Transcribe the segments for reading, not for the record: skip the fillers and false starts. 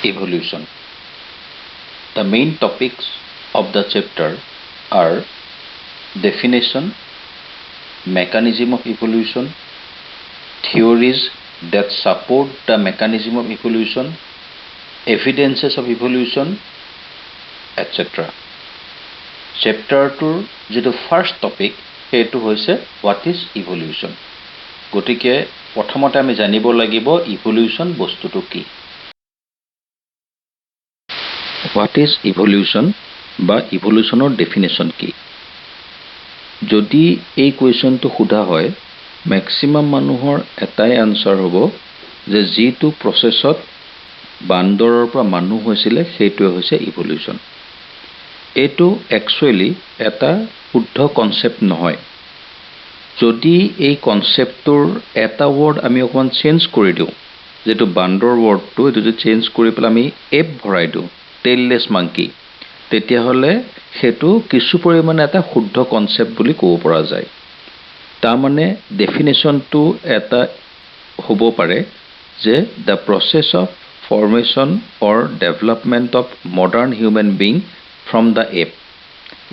Evolution. The main topics of the chapter are definition, mechanism of evolution, theories that support the mechanism of evolution, evidences of evolution, etc. চেপ্টাৰটোৰ যিটো first topic সেইটো হৈছে what is evolution. গতিকে প্ৰথমতে আমি জানিব লাগিব evolution বস্তুটো কি। হোৱাট ইজ ইভলিউশ্যন বা ইভলিউশ্যনৰ ডেফিনেশ্যন কি। যদি এই কুৱেশ্যনটো সোধা হয় মেক্সিমাম মানুহৰ এটাই আনচাৰ হ'ব যে যিটো প্ৰচেছত বান্দৰৰ পৰা মানুহ হৈছিলে সেইটোৱে হৈছে ইভলিউশ্যন। এইটো একচুৱেলি এটা শুদ্ধ কনচেপ্ট নহয়। যদি এই কনচেপ্টটোৰ এটা ৱৰ্ড আমি অকণমান চেঞ্জ কৰি দিওঁ, যিটো বান্দৰ ৱৰ্ডটো এইটো যদি চেঞ্জ কৰি পেলাই আমি এপ ভৰাই দিওঁ, টেইললেছ মাংকি, তেতিয়াহ'লে সেইটো কিছু পৰিমাণে এটা শুদ্ধ কনচেপ্ট বুলি ক'ব পৰা যায়। তাৰমানে ডেফিনেশ্যনটো এটা হ'ব পাৰে যে the process of formation or development of modern human being from the ape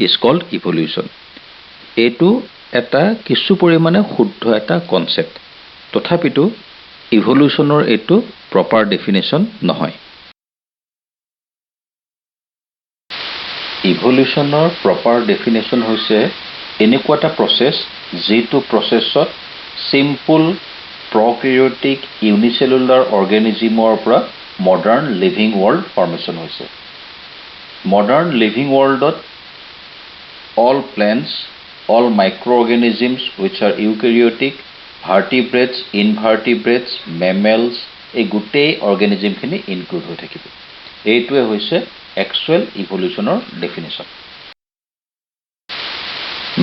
is called evolution. এইটো এটা কিছু পৰিমাণে শুদ্ধ এটা কনচেপ্ট, তথাপিতো ইভলিউশ্যনৰ এইটো প্ৰপাৰ ডেফিনেশ্যন নহয়। ইভলিউশ্যনৰ প্ৰপাৰ ডেফিনেশ্যন হৈছে এনেকুৱা এটা প্ৰচেছ যিটো প্ৰচেছত চিম্পল প্ৰকেৰিয়টিক ইউনিচেলুলাৰ অৰ্গেনিজিমৰ পৰা মডাৰ্ণ লিভিং ৱৰ্ল্ড ফৰ্মেশ্যন হৈছে। মডাৰ্ণ লিভিং ৱৰ্ল্ডত all plants, all micro organisms which are eukaryotic, vertebrates, invertebrates, mammals, এই গোটেই অৰ্গেনিজিমখিনি ইনক্লুড হৈ থাকিব। এইটোৱে হৈছে একচুৱেল ইভলিউশ্যনৰ ডেফিনেশ্যন।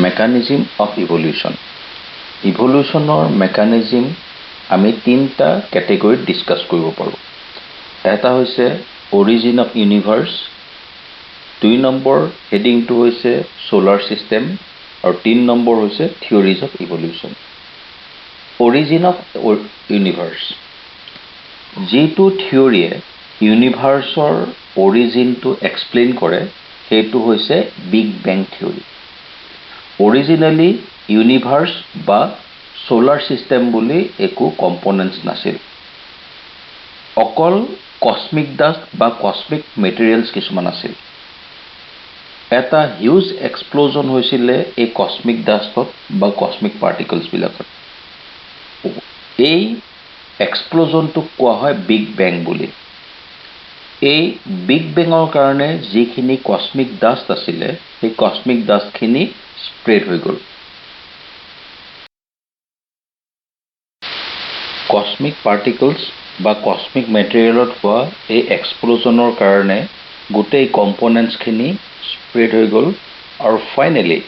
Mechanism of evolution. ইভলিউশ্যনৰ মেকানিজিম আমি তিনিটা কেটেগৰীত ডিছকাছ কৰিব পাৰোঁ। এটা হৈছে অৰিজিন অফ ইউনিভাৰ্ছ, 2 নম্বৰ হেডিংটো হৈছে ছ'লাৰ ছিষ্টেম, আৰু 3 নম্বৰ হৈছে theories of evolution. Origin of universe, যিটো থিয়ৰিয়ে ইউনিভাৰ্ছৰ অৰিজিনটো এক্সপ্লেইন কৰে সেইটো হৈছে বিগ বেং থিয়ৰি। অৰিজিনেলি ইউনিভাৰ্ছ বা ছ'লাৰ ছিষ্টেম বুলি একো কম্পনেণ্টছ নাছিল, অকল কছমিক ডাষ্ট বা কছমিক মেটেৰিয়েলছ কিছুমান আছিল। এটা হিউজ এক্সপ্ল'জন হৈছিলে এই কছমিক ডাষ্টত বা কছমিক পাৰ্টিকলছবিলাকত। এই এক্সপ্ল'জনটোক কোৱা হয় বিগ বেং বুলি। এই বিগ বেঙৰ কাৰণে যিখিনি কছমিক ডাষ্ট আছিলে সেই কছমিক ডাষ্টখিনি স্প্ৰেড হৈ গ'ল। কছমিক পাৰ্টিকলছ বা কছমিক মেটেৰিয়েলত হোৱা এই এক্সপ্ল'জনৰ কাৰণে গোটেই কম্পনেণ্টছখিনি স্প্ৰেড হৈ গ'ল, আৰু ফাইনেলি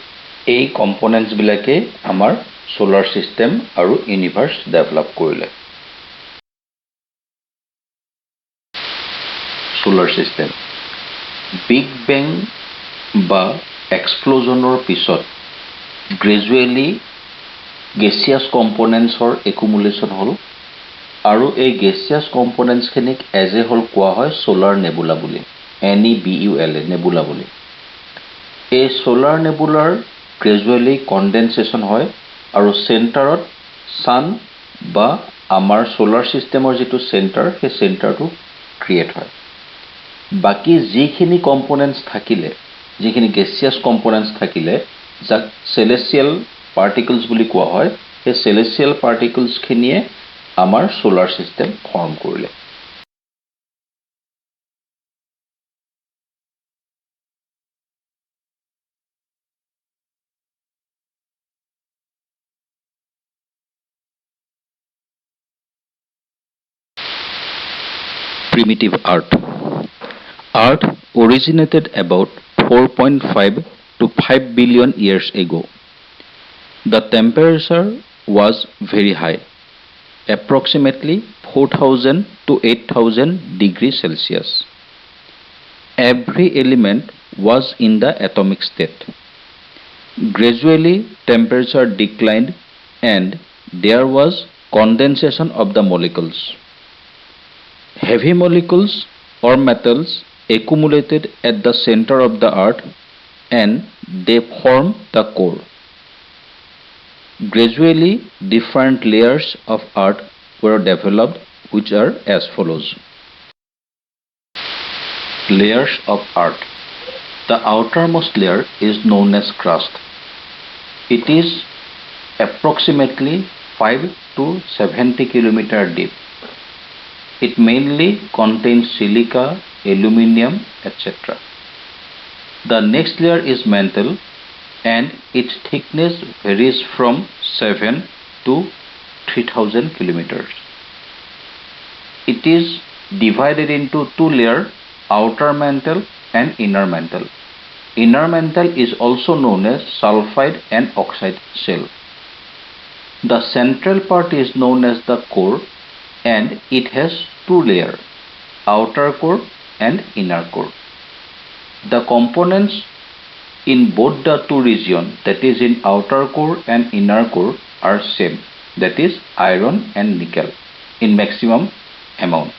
এই কম্পনেণ্টছবিলাকে আমাৰ ছ'লাৰ ছিষ্টেম আৰু ইউনিভাৰ্ছ ডেভেলপ কৰিলে। ছ'লাৰ ছিষ্টেম বিগ বেং বা এক্সপ্ল'জনৰ পিছত গ্ৰেজুৱেলি গেছিয়াছ কম্পনেণ্টছৰ একুমুলেশ্যন হ'ল, আৰু এই গেছিয়াছ কম্পনেণ্টছখিনিক এজ এ হ'ল কোৱা হয় ছ'লাৰ নেবুলা বুলি, NEBULA নেবুলা বুলি। এই ছ'লাৰ নেবুলাৰ গ্ৰেজুৱেলি কণ্ডেনছেশ্যন হয় আৰু চেণ্টাৰত ছান বা আমাৰ ছ'লাৰ ছিষ্টেমৰ যিটো চেণ্টাৰ সেই চেণ্টাৰটো ক্ৰিয়েট হয়। বাকী যিখিনি কম্পনেণ্টছ থাকিলে, যিখিনি গেছিয়াছ কম্পনেণ্টছ থাকিলে, যাক চেলেচিয়েল পাৰ্টিকলছ বুলি কোৱা হয়, সেই চেলেচিয়েল পাৰ্টিকলছখিনিয়ে আমাৰ ছ'লাৰ ছিষ্টেম ফৰ্ম কৰিলে। Primitive Earth. Earth originated about 4.5 to 5 billion years ago. The temperature was very high, approximately 4,000 to 8,000 degrees Celsius. Every element was in the atomic state. Gradually, temperature declined and there was condensation of the molecules. Heavy molecules or metals accumulated at the center of the earth and they form the core. Gradually, different layers of earth were developed, which are as follows. Layers of earth. The outermost layer is known as crust. It is approximately 5 to 70 km deep. It mainly contains silica, aluminium, etc. The next layer is mantle and its thickness varies from 7 to 3000 kilometers. It is divided into two layers, outer mantle and inner mantle. Inner mantle is also known as sulfide and oxide shell. The central part is known as the core and it has two layers, outer core and inner core. The components in both the two regions, that is in outer core and inner core, are same, that is iron and nickel in maximum amount.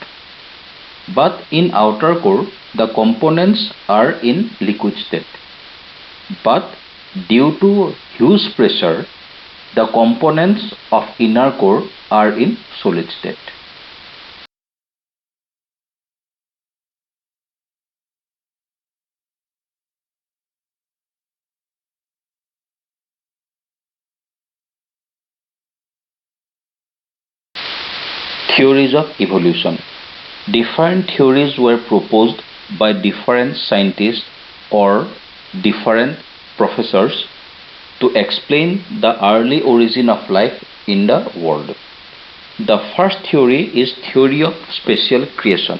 But in outer core, the components are in liquid state. But due to huge pressure, the components of inner core are in solid state. Theories of evolution. Different theories were proposed by different scientists or different professors to explain the early origin of life in the world. The first theory is theory of special creation.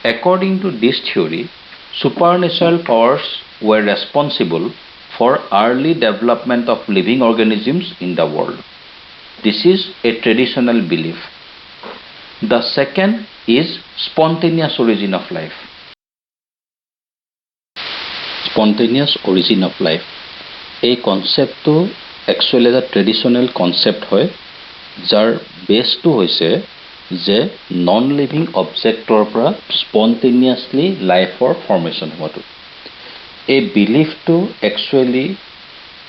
According to this theory, supernatural powers were responsible for early development of living organisms in the world. This is a traditional belief. The second is spontaneous origin of life. Spontaneous origin of life. এই কনসেপ্টটো actually এটা traditional concept হয়, যাৰ বেছটো হৈছে যে non living অবজেক্টৰ পৰা স্পন্টেনিয়াছলি লাইফৰ formation হোৱাটো। এই বিলিফটো একচুৱেলি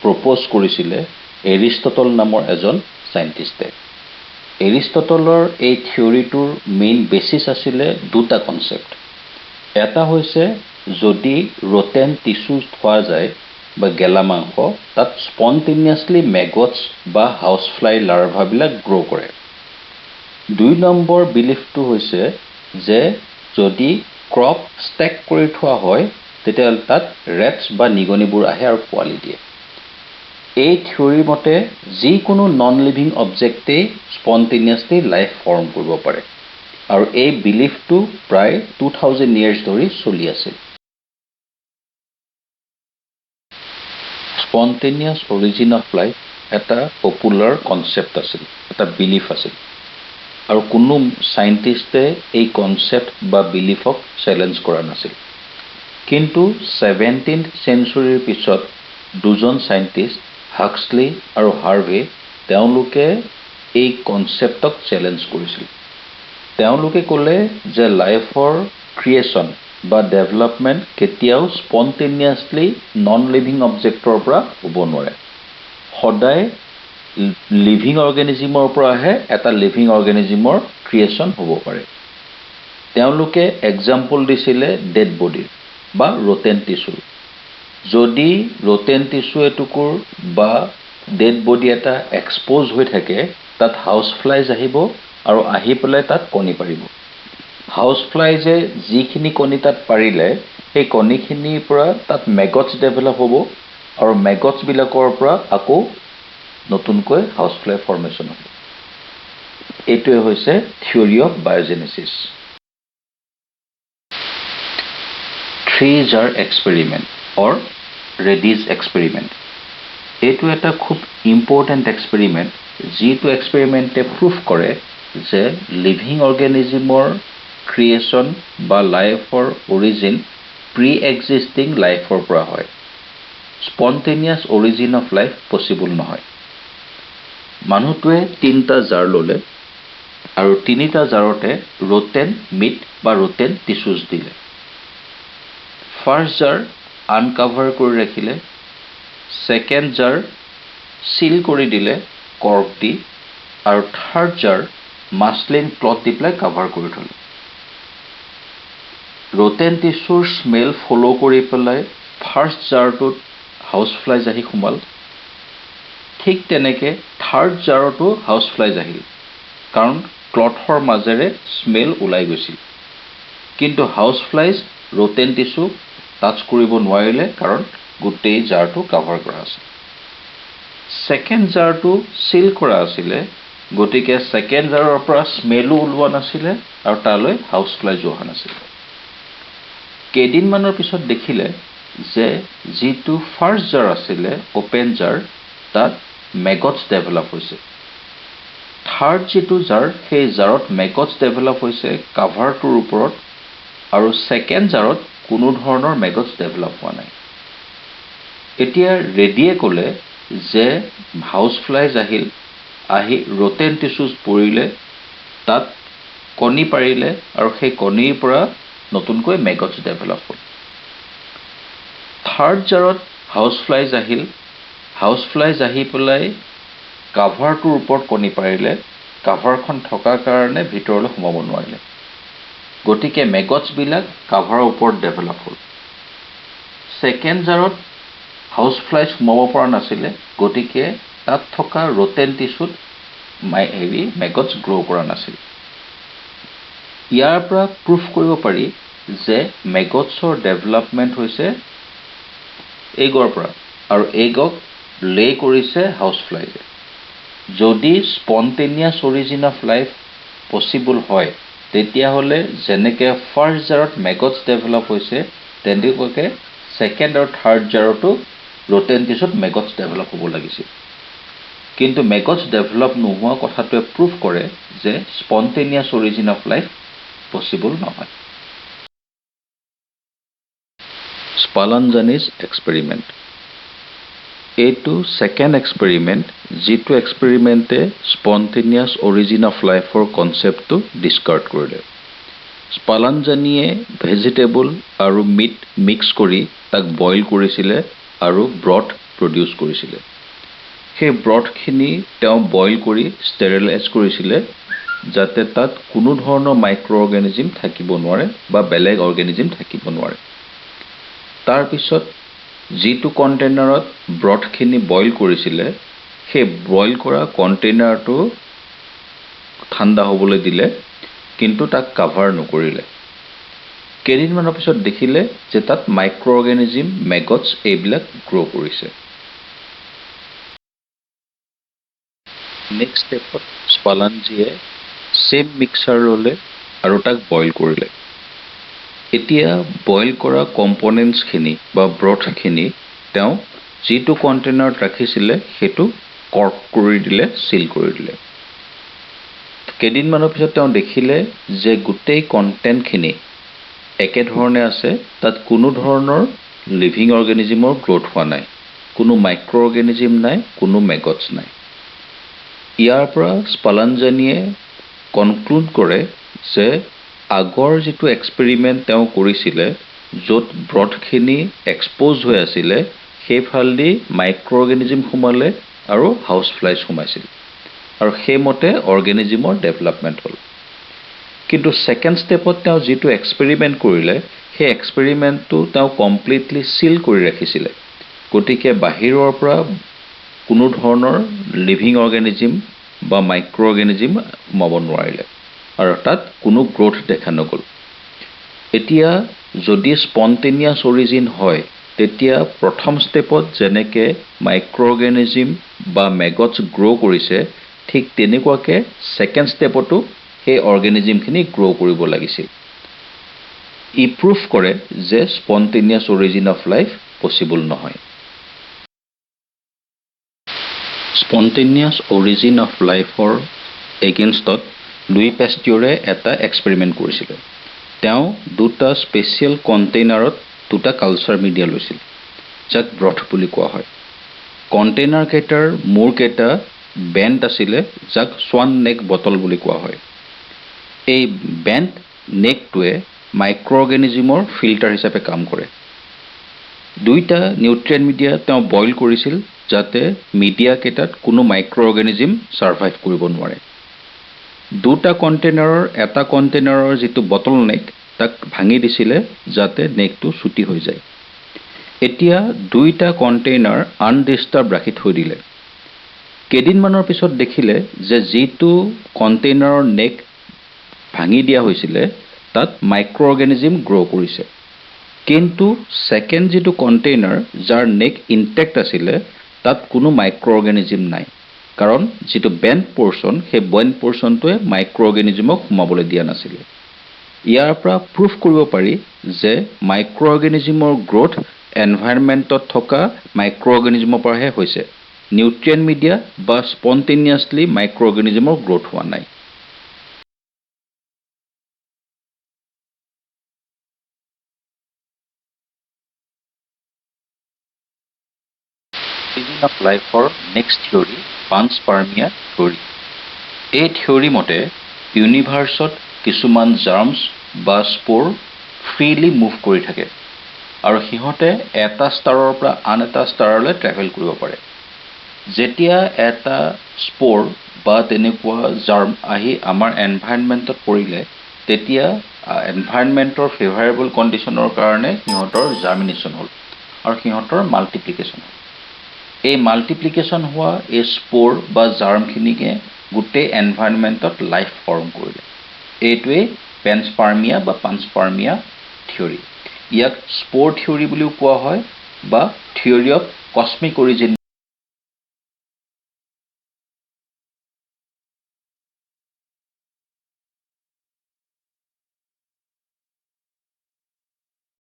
প্ৰপ'জ কৰিছিলে এৰিষ্টটল নামৰ এজন চাইণ্টিষ্টে। এৰিষ্টটলৰ এই থিয়ৰিটোৰ মেইন বেচিছ আছিলে দুটা কনসেপ্ট। এটা হৈছে যদি ৰোটেন টিছু খোৱা যায় বা গেলা মাংস, তাত স্পন্টেনিয়াছলি মেগটছ বা হাউচ ফ্লাই লাৰ্ভাবিলাক গ্ৰ' কৰে। 2 নম্বৰ বিলিফটো হৈছে যে যদি ক্ৰপ ষ্টেক কৰি থোৱা হয় তেতিয়াহ'লে তাত ৰেটছ বা নিগনিবোৰ আহে আৰু পোৱালি দিয়ে। এই থিয়ৰিৰ মতে যিকোনো নন লিভিং অবজেক্টেই স্পন্টেনিয়াছলি লাইফ ফৰ্ম কৰিব পাৰে আৰু এই বিলিফটো প্ৰায় 2000 years ধৰি চলি আছিল। স্পন্টেনিয়াছ অৰিজিন অফ লাইফ এটা পপুলাৰ কনসেপ্ট আছিল, এটা বিলিফ আছিল আৰু কোনো সাইণ্টিষ্টে এই কনসেপ্ট বা বিলিফক চেলেঞ্জ কৰা নাছিল। কিন্তু 17th centuryৰ পিছত দুজন সাইণ্টিষ্ট হাক্সলি আৰু হাৰ্ভে তেওঁলোকে এই কনসেপ্টক চেলেঞ্জ কৰিছিল। তেওঁলোকে ক'লে যে লাইফৰ ক্ৰিয়েশ্যন বা ডেভেলপমেণ্ট কেতিয়াও স্পন্টেনিয়াছলি নন লিভিং অবজেক্টৰ পৰা হ'ব নোৱাৰে। সদায় লিভিং অৰ্গেনিজিমৰ পৰাহে এটা লিভিং অৰ্গেনিজিমৰ ক্ৰিয়েশ্যন হ'ব পাৰে। তেওঁলোকে এক্সাম্পল দিছিলে ডেড বডিৰ বা ৰোটেন টিছু। যদি ৰোটেন টিছু এটুকুৰ বা ডেড বডি এটা এক্সপ'জ হৈ থাকে, তাত হাউচ ফ্লাইজ আহিব আৰু আহি পেলাই তাত কণী পাৰিব। হাউচ ফ্লাইজে যিখিনি কণী তাত পাৰিলে সেই কণীখিনিৰ পৰা তাত মেগটছ ডেভেলপ হ'ব আৰু মেগটছবিলাকৰ পৰা আকৌ নতুনকৈ হাউচ ফ্লাই ফৰ্মেশ্যন হ'ব। এইটোৱে হৈছে theory of biogenesis. 3 jar experiment or Redi's experiment. এইটো এটা খুব ইম্পৰ্টেণ্ট এক্সপেৰিমেণ্ট, যিটো এক্সপেৰিমেণ্টে প্ৰুভ কৰে যে লিভিং অৰ্গেনিজিমৰ ক্ৰিয়েশ্যন বা লাইফৰ অৰিজিন প্ৰি এক্সিষ্টিং লাইফৰ পৰা হয়। স্পন্টেনিয়াছ অৰিজিন অফ লাইফ পচিবল নহয়। মানুহটোৱে 3টা জাৰ ল'লে আৰু তিনিটা জাৰতে ৰোটেন মিট বা ৰোটেন টিচুজ দিলে। ফাৰ্ষ্ট জাৰ আনকাভাৰ কৰি ৰাখিলে, ছেকেণ্ড জাৰ চিল কৰি দিলে কৰ্ক দি, আৰু থাৰ্ড জাৰ মাছলিন ক্লথ দি পেলাই কাভাৰ কৰি থ'লে। ৰোটেন টিচুৰ স্মেল ফ'ল' কৰি পেলাই ফাৰ্ষ্ট জাৰটোত হাউচ ফ্লাইজ আহি সোমাল। ঠিক তেনেকৈ থাৰ্ড জাৰতো হাউচ ফ্লাইজ আহিল, কাৰণ ক্লথৰ মাজেৰে স্মেল ওলাই গৈছিল। কিন্তু হাউচ ফ্লাইজ ৰোটেন টিচু টাচ কৰিব নোৱাৰিলে, কাৰণ গোটেই জাৰটো কাভাৰ কৰা আছিল। ছেকেণ্ড জাৰটো চিল কৰা আছিলে, গতিকে ছেকেণ্ড জাৰৰ পৰা স্মেলো ওলোৱা নাছিলে আৰু তালৈ হাউচ ফ্লাইজো অহা নাছিলে। কেইদিনমানৰ পিছত দেখিলে যে যিটো ফাৰ্ষ্ট জাৰ আছিলে অ'পেন জাৰ, তাত মেগটছ ডেভেলপ হৈছে। থাৰ্ড যিটো জাৰ, সেই জাৰত মেগটছ ডেভেলপ হৈছে কাভাৰটোৰ ওপৰত, আৰু ছেকেণ্ড জাৰত কোনো ধৰণৰ মেগটছ ডেভেলপ হোৱা নাই। এতিয়া ৰেডিয়ে ক'লে যে হাউচ ফ্লাইজ আহি ৰোটেন টিচুজ পৰিলে, তাত কণী পাৰিলে, আৰু সেই কণীৰ পৰা নতুনকৈ মেগটছ ডেভেলপ হ'ল। থাৰ্ড জাৰত হাউচ ফ্লাইজ আহি পেলাই কাভাৰটোৰ ওপৰত কণী পাৰিলে, কাভাৰখন থকাৰ কাৰণে ভিতৰলৈ সোমাব নোৱাৰিলে, গতিকে মেগটছবিলাক কাভাৰৰ ওপৰত ডেভেলপ হ'ল। ছেকেণ্ড জাৰত হাউচ ফ্লাইজ সোমাব পৰা নাছিলে, গতিকে তাত থকা ৰোটেন টিচুত মেগটছ গ্ৰ' কৰা নাছিল। ইয়াৰ পৰা প্ৰুফ কৰিব পাৰি যে মেগটছৰ ডেভেলপমেণ্ট হৈছে এগৰ পৰা, আৰু এগক লে কৰিছে হাউচ ফ্লাইজে। যদি স্পণ্টেনিয়াছ অৰিজিন অফ লাইফ পচিবল হয়, তেতিয়াহ'লে যেনেকৈ ফাৰ্ষ্ট জাৰত মেগটছ ডেভেলপ হৈছে, তেনেকুৱাকৈ ছেকেণ্ড আৰু থাৰ্ড জাৰতো ৰোটেন টিচুত মেগটছ ডেভেলপ হ'ব লাগিছিল। কিন্তু মেগটছ ডেভেলপ নোহোৱা কথাটোৱে প্ৰুফ কৰে যে স্পণ্টেনিয়াছ অৰিজিন অফ লাইফ পচিবল নহয়। স্পালানজানিছ এক্সপেৰিমেণ্ট। এইটো ছেকেণ্ড এক্সপেৰিমেণ্ট, যিটো এক্সপেৰিমেণ্টে স্পণ্টেনিয়াছ অৰিজিন অফ লাইফৰ কনচেপ্টটো ডিছকাৰ্ড কৰিলে। স্পালানজানিয়ে ভেজিটেবল আৰু মিট মিক্স কৰি তাক বইল কৰিছিলে আৰু ব্ৰথ প্ৰডিউচ কৰিছিলে। সেই ব্ৰথখিনি তেওঁ বইল কৰি ষ্টেৰিলাইজ কৰিছিলে, যাতে তাত কোনো ধৰণৰ মাইক্ৰ' অৰ্গেনিজিম থাকিব নোৱাৰে বা বেলেগ অৰ্গেনিজিম থাকিব নোৱাৰে। তাৰপিছত যিটো কণ্টেইনাৰত ব্ৰথখিনি বইল কৰিছিলে, সেই বইল কৰা কণ্টেইনাৰটো ঠাণ্ডা হ'বলৈ দিলে, কিন্তু তাক কাভাৰ নকৰিলে। কেইদিনমানৰ পিছত দেখিলে যে তাত মাইক্ৰ' অৰ্গেনিজিম, মেগটছ এইবিলাক গ্ৰ' কৰিছে। নেক্সট ষ্টেপত স্পালানজিয়ে চেম মিক্সাৰ ল'লে আৰু তাক বইল কৰিলে। এতিয়া বইল কৰা কম্পনেণ্টছখিনি বা ব্ৰথখিনি তেওঁ যিটো কণ্টেইনাৰত ৰাখিছিলে, সেইটো কৰ্ক কৰি দিলে, চিল কৰি দিলে। কেইদিনমানৰ পিছত তেওঁ দেখিলে যে গোটেই কণ্টেণ্টখিনি একেধৰণে আছে, তাত কোনো ধৰণৰ লিভিং অৰ্গেনিজিমৰ গ্ৰ'থ হোৱা নাই, কোনো মাইক্ৰ' অৰ্গেনিজিম নাই, কোনো মেগটছ নাই। ইয়াৰ পৰা স্পালানজানিয়ে কনক্লুড কৰে যে আগৰ যিটো এক্সপেৰিমেণ্ট তেওঁ কৰিছিলে, য'ত ব্ৰথখিনি এক্সপ'জ হৈ আছিলে, সেইফালেদি মাইক্ৰ' অৰ্গেনিজিম সোমালে আৰু হাউচ ফ্লাইজ সোমাইছিল, আৰু সেইমতে অৰ্গেনিজিমৰ ডেভেলপমেণ্ট হ'ল। কিন্তু ছেকেণ্ড ষ্টেপত তেওঁ যিটো এক্সপেৰিমেণ্ট কৰিলে, সেই এক্সপেৰিমেণ্টটো তেওঁ কমপ্লিটলি চিল কৰি ৰাখিছিলে, গতিকে বাহিৰৰ পৰা কোনো ধৰণৰ লিভিং অৰ্গেনিজিম বা মাইক্ৰ' অৰ্গেনিজিম সোমাব নোৱাৰিলে, আৰু তাত কোনো গ্ৰ'থ দেখা নগ'ল। এতিয়া যদি স্পণ্টেনিয়াছ অৰিজিন হয়, তেতিয়া প্ৰথম ষ্টেপত যেনেকৈ মাইক্ৰ' অৰ্গেনিজিম বা মেগটছ গ্ৰ' কৰিছে, ঠিক তেনেকুৱাকৈ ছেকেণ্ড ষ্টেপতো সেই অৰ্গেনিজিমখিনি গ্ৰ' কৰিব লাগিছিল। ই প্ৰুফ কৰে যে স্পণ্টেনিয়াছ অৰিজিন অফ লাইফ পচিবল নহয়। স্পণ্টেনিয়াছ অৰিজিন অফ লাইফৰ এগেইনষ্টত লুই পেষ্টিয়ৰে এটা এক্সপেৰিমেণ্ট কৰিছিলে। তেওঁ দুটা স্পেচিয়েল কণ্টেইনাৰত দুটা কালচাৰ মিডিয়া লৈছিল, যাক ব্ৰথ বুলি কোৱা হয়। কণ্টেইনাৰকেইটাৰ মূৰকেইটা বেণ্ড আছিলে, যাক স্ৱান নেক বটল বুলি কোৱা হয়। এই বেণ্ট নেকটোৱে মাইক্ৰ' অৰ্গেনিজিমৰ ফিল্টাৰ হিচাপে কাম কৰে। দুইটা নিউট্ৰিয়েণ্ট মিডিয়া তেওঁ বইল কৰিছিল যাতে মিডিয়াকেইটাত কোনো মাইক্ৰ' অৰ্গেনিজিম ছাৰ্ভাইভ কৰিব নোৱাৰে। দুটা কণ্টেইনাৰৰ এটা কণ্টেইনাৰৰ যিটো বটল নেক তাক ভাঙি দিছিলে যাতে নেকটো চুটি হৈ যায়। এতিয়া দুইটা কণ্টেইনাৰ আনডিষ্টাৰ্ব ৰাখি থৈ দিলে। কেইদিনমানৰ পিছত দেখিলে যে যিটো কণ্টেইনাৰৰ নেক ভাঙি দিয়া হৈছিলে তাত মাইক্ৰ' অৰ্গেনিজিম গ্ৰ' কৰিছে। কিন্তু ছেকেণ্ড যিটো কণ্টেইনাৰ যাৰ নেক ইনটেক্ট আছিলে তাত কোনো মাইক্ৰ' অৰ্গেনিজিম নাই, কাৰণ যিটো বেণ্ট পৰ্চন সেই বেণ্ট পৰ্চনটোৱে মাইক্ৰ' অৰ্গেনিজিমক সোমাবলৈ দিয়া নাছিলে। ইয়াৰ পৰা প্ৰুফ কৰিব পাৰি যে মাইক্ৰ' অৰ্গেনিজিমৰ গ্ৰ'থ এনভাইৰনমেণ্টত থকা মাইক্ৰ' অৰ্গেনিজিমৰ পৰাহে হৈছে, নিউট্ৰিয়েণ্ট মিডিয়া বা স্পণ্টেনিয়াছলি মাইক্ৰ' অৰ্গেনিজিমৰ গ্ৰ'থ হোৱা নাই। অৰিজিন অফ লাইফৰ নেক্সট থিয়ৰী পানস্পাৰ্মিয়া থিয়ৰী। এই থিয়ৰী মতে ইউনিভাৰ্চত কিছুমান জাৰ্মছ বা স্প'ৰ ফ্ৰীলি মুভ কৰি থাকে আৰু সিহঁতে এটা ষ্টাৰৰ পৰা আন এটা ষ্টাৰলৈ ট্ৰেভেল কৰিব পাৰে। যেতিয়া এটা স্প'ৰ বা তেনেকুৱা জাৰ্ম আহি আমাৰ এনভাইৰনমেণ্টত পৰিলে তেতিয়া এনভাইৰনমেণ্টৰ ফেভাৰেবল কণ্ডিশ্যনৰ কাৰণে সিহঁতৰ জাৰ্মিনেশ্যন হ'ল আৰু সিহঁতৰ মাল্টিপ্লিকেশ্যন হ'ল। এই মাল্টিপ্লিকেশ্যন হোৱা এই স্প'ৰ বা জাৰ্মখিনিকে গোটেই এনভাইৰনমেণ্টত লাইফ ফৰ্ম কৰিলে। এইটোৱেই পেনস্পাৰ্মিয়া বা পানস্পাৰ্মিয়া থিয়ৰী। ইয়াক স্প'ৰ থিয়ৰী বুলিও কোৱা হয় বা থিয়ৰী অফ কছমিক অৰিজিন